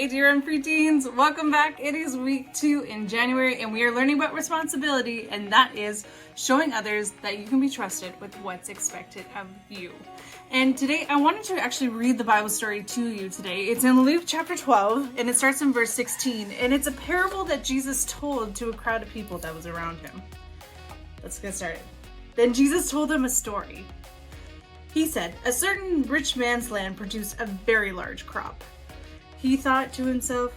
Hey dear preteens, welcome back. It is week 2 in January and we are learning about responsibility, and that is showing others that you can be trusted with what's expected of you. And today I wanted to actually read the Bible story to you today. It's in Luke chapter 12 and it starts in verse 16, and it's a parable that Jesus told to a crowd of people that was around him. Let's get started. Then Jesus told them a story. He said, a certain rich man's land produced a very large crop. He thought to himself,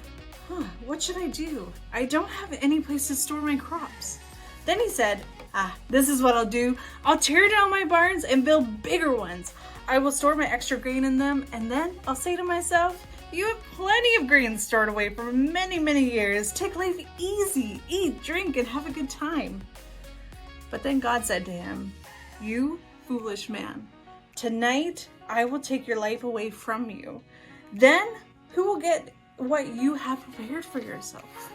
what should I do? I don't have any place to store my crops. Then he said, this is what I'll do. I'll tear down my barns and build bigger ones. I will store my extra grain in them, and then I'll say to myself, you have plenty of grain stored away for many, many years. Take life easy, eat, drink, and have a good time. But then God said to him, you foolish man, tonight I will take your life away from you. Then who will get what you have prepared for yourself?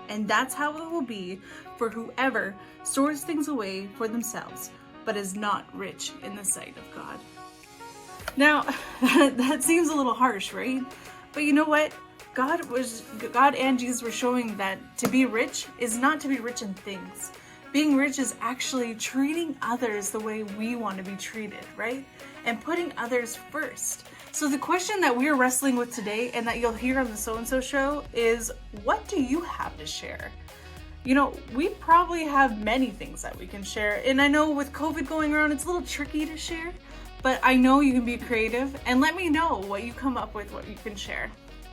And that's how it will be for whoever stores things away for themselves, but is not rich in the sight of God. Now, that seems a little harsh, right? But you know what? God and Jesus were showing that to be rich is not to be rich in things. Being rich is actually treating others the way we want to be treated, right? And putting others first. So the question that we're wrestling with today, and that you'll hear on the So-and-So Show, is what do you have to share? You know, we probably have many things that we can share. And I know with COVID going around, it's a little tricky to share, but I know you can be creative, and let me know what you come up with, what you can share.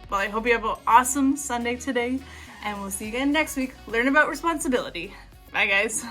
Well, I hope you have an awesome Sunday today, and we'll see you again next week. Learn about responsibility. Bye, guys.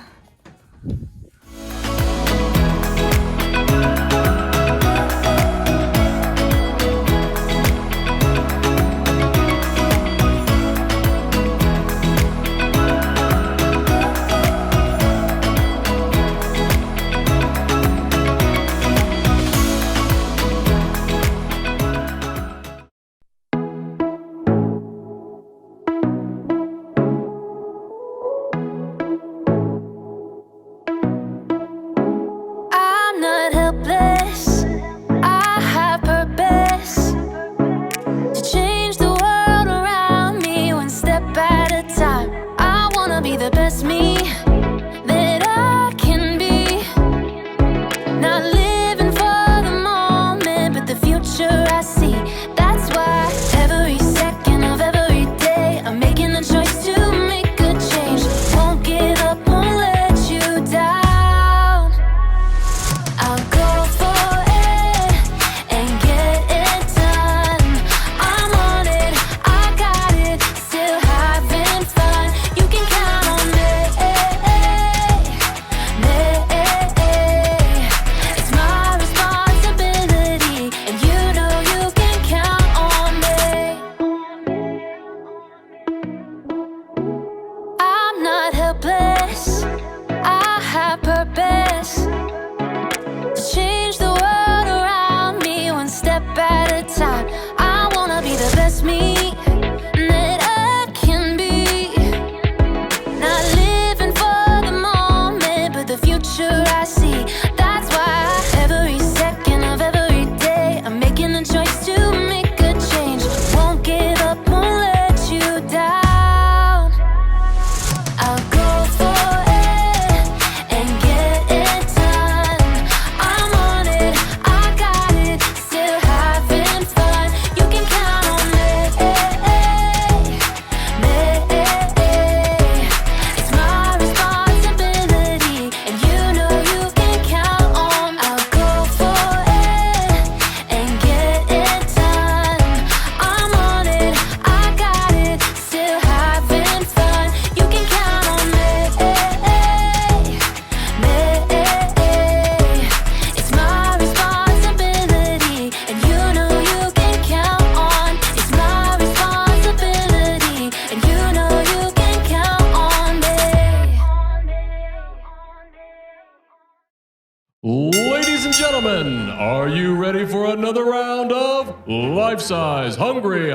Ladies and gentlemen, are you ready for another round of Life-Size Hungry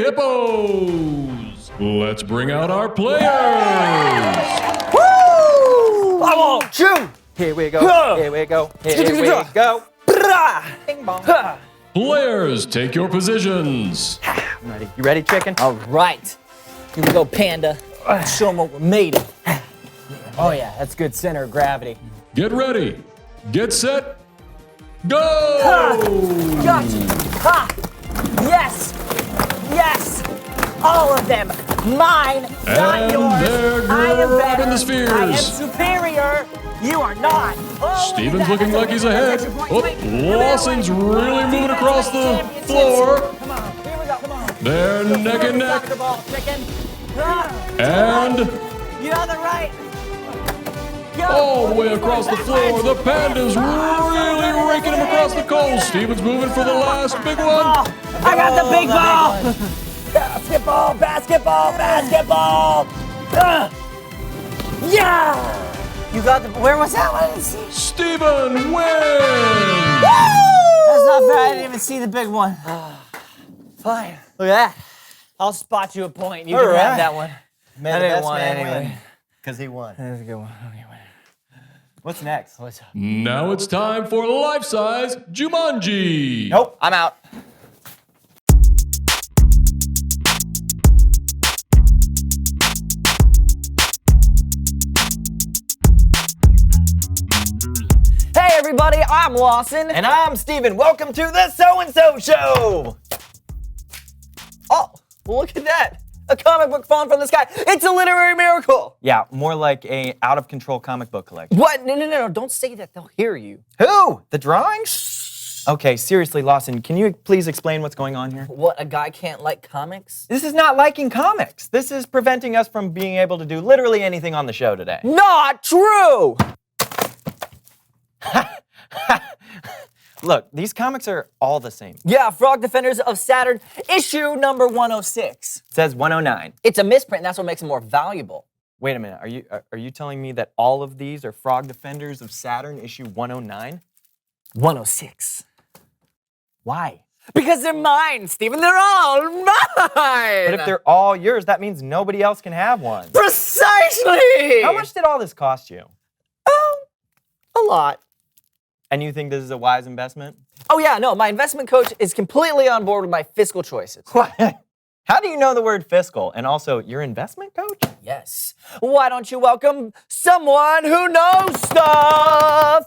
Hippos? Let's bring out our players! Woo! I want you! Here we go, here we go, here we go. Bing bong. Players, take your positions. I'm ready. You ready, chicken? All right. Here we go, Panda. Show them what we're made of. Oh, yeah, that's good center of gravity. Get ready. Get set. Go! Gotcha. Ha! Yes! Yes! All of them. Mine, not And yours. they're I am better. grabbing the spheres. I am superior. You are not. Oh, Steven's look at looking that. like he's That's ahead. extra point. Oh, Wait, come Lawson's here, wait. really moving across the Championships. floor. Come on, here we go, come on. They're neck and neck. Soccer ball, chicken. Ah, And you on the right. Go. all the way across the floor, the Panda's really raking him across the coals. Steven's moving for the last big one. I got the big ball. Basketball, basketball, basketball. Yeah. You got the. Where was that one? I didn't see. Steven wins! That's not fair. I didn't even see the big one. Fine. Look at that. I'll spot you a point. You can All have right. that one. May I the didn't best want man anyway. win. Because he won. That's a good one. Okay, What's next? what's up? Now it's time for life-size Jumanji. Nope, I'm out. Hey everybody, I'm Lawson. And I'm Steven. Welcome to the So-and-So Show. Oh, look at that. A comic book falling from the sky. It's a literary miracle. Yeah, more like a out-of-control comic book collection. What? No. Don't say that. They'll hear you. Who? The drawings? Okay, seriously, Lawson, can you please explain what's going on here? What, a guy can't like comics? This is not liking comics. This is preventing us from being able to do literally anything on the show today. Not true! Look, these comics are all the same. It Yeah, Frog Defenders of Saturn, issue number 106. says 109. It's a misprint, and that's what makes it more valuable. Wait a minute, are you telling me that all of these are Frog Defenders of Saturn issue 109? 106. Why? Because they're mine, Steven. They're all mine! But if they're all yours, that means nobody else can have one. Precisely! How much did all this cost you? A lot. And you think this is a wise investment? Oh yeah, no, my investment coach is completely on board with my fiscal choices. What? How do you know the word fiscal? And also, your investment coach? Yes. Why don't you welcome someone who knows stuff?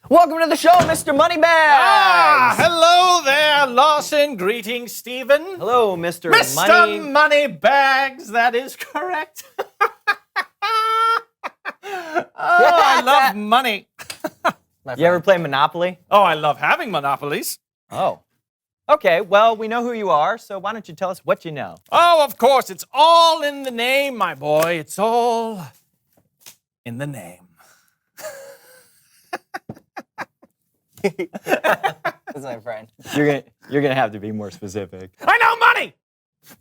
Welcome to the show, Mr. Moneybags. Hello there, Lawson. Greetings, Stephen. Hello, Mr. Mr. Moneybags, that is correct. I love money. You ever play Monopoly? Oh, I love having monopolies. Oh. Okay, well, we know who you are, so why don't you tell us what you know? Oh, of course, it's all in the name, my boy. It's all in the name. That's my friend. You're gonna have to be more specific. I know money!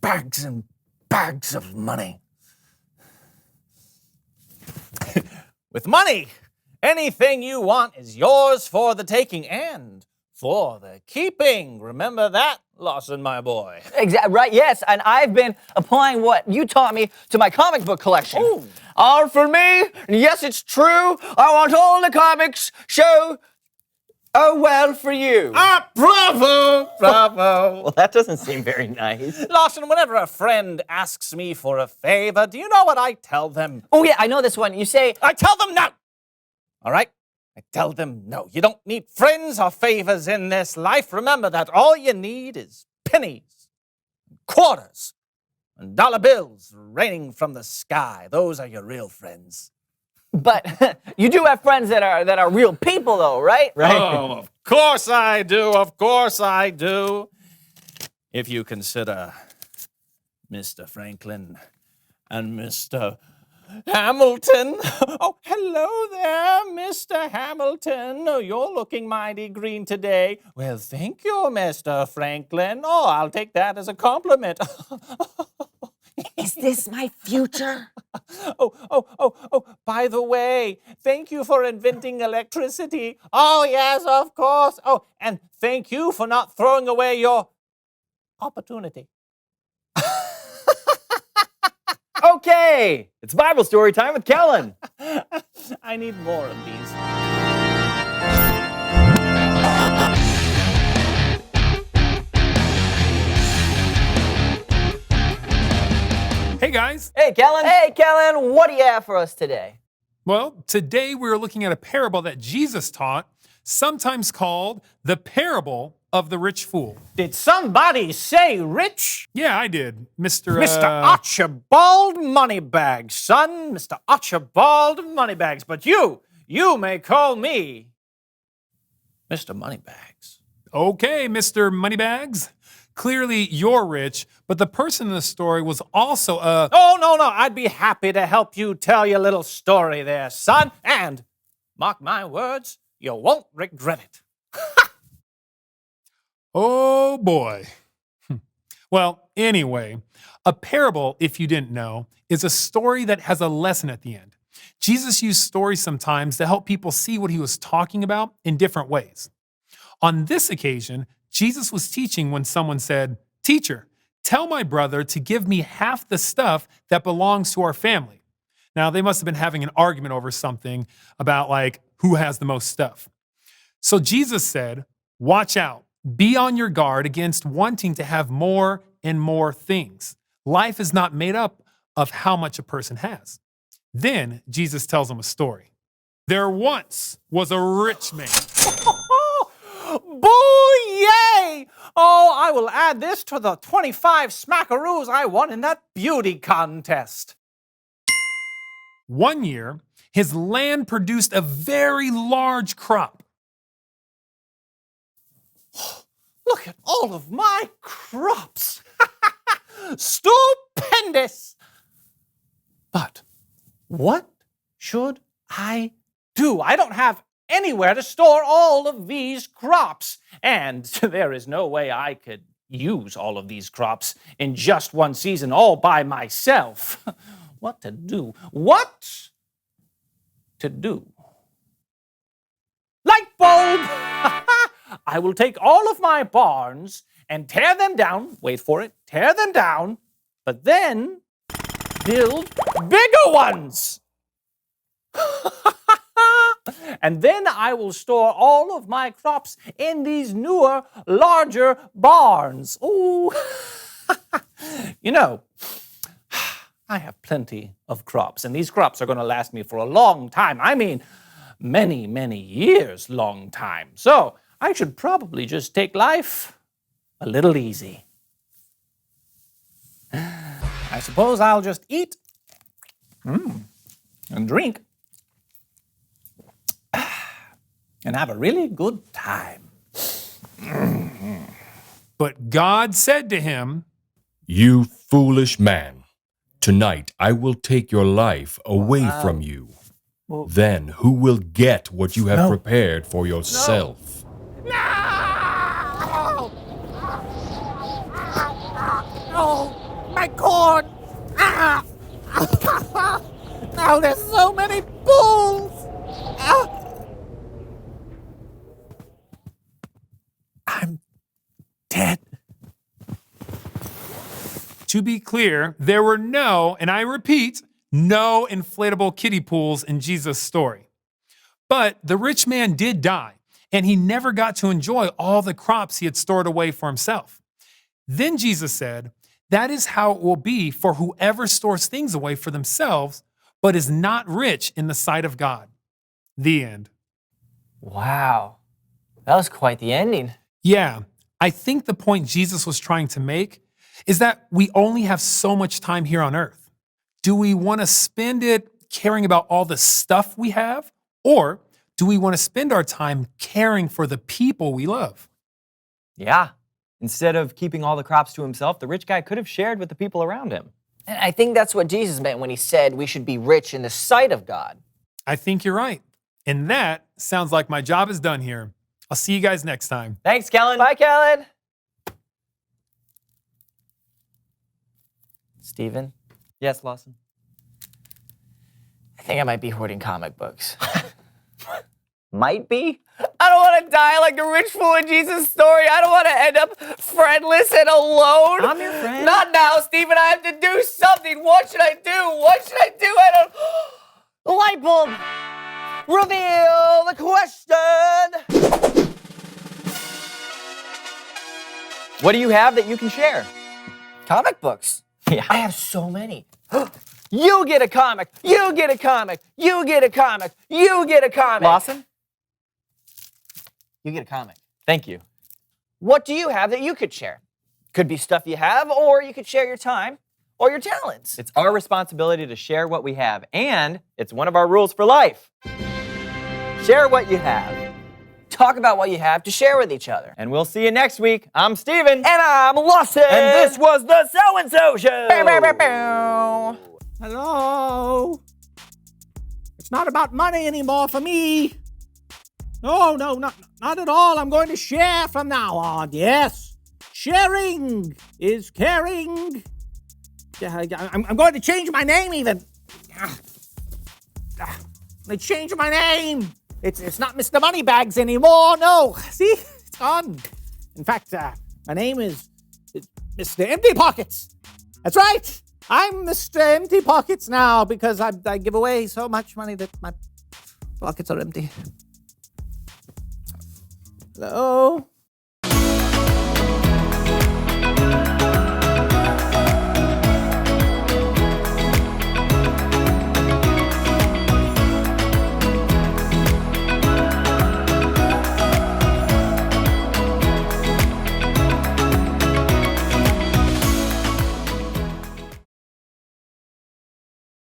Bags and bags of money. With money, anything you want is yours for the taking and for the keeping. Remember that, Lawson, my boy? Exactly right. Yes, and I've been applying what you taught me to my comic book collection. Ooh. All for me. And yes, it's true. I want all the comics show. Oh well for you. Ah, bravo, bravo. Well, that doesn't seem very nice. Lawson, whenever a friend asks me for a favor, do you know what I tell them? Oh yeah, I know this one. You say, I tell them no. All right? I tell them no. You don't need friends or favors in this life. Remember that all you need is pennies, quarters, and dollar bills raining from the sky. Those are your real friends. but you do have friends that are real people though, right? Right? Oh, of course I do. Of course I do. If you consider Mr. Franklin and Mr. Hamilton. Oh, hello there, Mr. Hamilton. Oh, you're looking mighty green today. Well, thank you, Mr. Franklin. Oh, I'll take that as a compliment. Is this my future? Oh, by the way, thank you for inventing electricity. Oh, yes, of course. Oh, and thank you for not throwing away your opportunity. Okay, it's Bible story time with Kellen. I need more of these. Hey guys! Hey, Kellen. Hey, Kellen. What do you have for us today? Well, today we're looking at a parable that Jesus taught, sometimes called the parable of the rich fool. Did somebody say rich? Yeah, I did, Mr. Mr. Archibald Moneybags, son. Mr. Archibald Moneybags. But you may call me Mr. Moneybags. Okay, Mr. Moneybags. Clearly you're rich, but the person in the story was also a... Oh, no. I'd be happy to help you tell your little story there, son. And, mark my words, you won't regret it. Oh, boy. Well, anyway, a parable, if you didn't know, is a story that has a lesson at the end. Jesus used stories sometimes to help people see what he was talking about in different ways. On this occasion, Jesus was teaching when someone said, "Teacher, tell my brother to give me half the stuff that belongs to our family." Now, they must have been having an argument over something about like who has the most stuff. So Jesus said, "Watch out. Be on your guard against wanting to have more and more things. Life is not made up of how much a person has." Then Jesus tells them a story. There once was a rich man. Boo-yay! Oh, I will add this to the 25 smackaroos I won in that beauty contest. One year, his land produced a very large crop. Look at all of my crops. Stupendous. But what should I do? I don't have anywhere to store all of these crops. And there is no way I could use all of these crops in just one season all by myself. What to do? What to do? Light bulb! I will take all of my barns and tear them down. Wait for it. Tear them down. But then build bigger ones. And then I will store all of my crops in these newer, larger barns. Ooh. You know, I have plenty of crops, and these crops are going to last me for a long time. I mean, many, many years long time. So I should probably just take life a little easy. I suppose I'll just eat and drink and have a really good time. But God said to him, You foolish man, tonight I will take your life away from you. Then who will get what you have prepared for yourself? No! Oh, my corn! Ah! Now there's so many bulls! Ah! I'm dead. to be clear, there were no, and I repeat, no inflatable kiddie pools in Jesus' story. But the rich man did die, and he never got to enjoy all the crops he had stored away for himself. Then Jesus said, that is how it will be for whoever stores things away for themselves, but is not rich in the sight of God. The end. Wow, that was quite the ending. Yeah, I think the point Jesus was trying to make is that we only have so much time here on earth. Do we want to spend it caring about all the stuff we have? Or do we want to spend our time caring for the people we love? Yeah. Instead of keeping all the crops to himself, the rich guy could have shared with the people around him. And I think that's what Jesus meant when he said we should be rich in the sight of God. I think you're right. And that sounds like my job is done here. I'll see you guys next time. Thanks, Kellen. Bye, Kellen. Steven, Yes, Lawson. I think I might be hoarding comic books. Might be. I don't want to die like the rich fool in Jesus' story. I don't want to end up friendless and alone. I'm your friend. Not now, Steven. I have to do something. What should I do? What should I do? I don't... The light bulb. Reveal the question. What do you have that you can share? Comic books. Yeah. I have so many. You get a comic. You get a comic. You get a comic. You get a comic. Lawson? You get a comic. Thank you. What do you have that you could share? Could be stuff you have, or you could share your time or your talents. It's our responsibility to share what we have, and it's one of our rules for life. Share what you have. Talk about what you have to share with each other. And we'll see you next week. I'm Steven. And I'm Lawson. And this was the So-and-So Show. Bow, bow, bow, bow. Hello? It's not about money anymore for me. No, not at all. I'm going to share from now on. Yes. Sharing is caring. I'm going to change my name even. They changed my name. It's not Mr. Moneybags anymore. No. See? It's gone. In fact, my name is Mr. Empty Pockets. That's right. I'm Mr. Empty Pockets now because I give away so much money that my pockets are empty. Hello?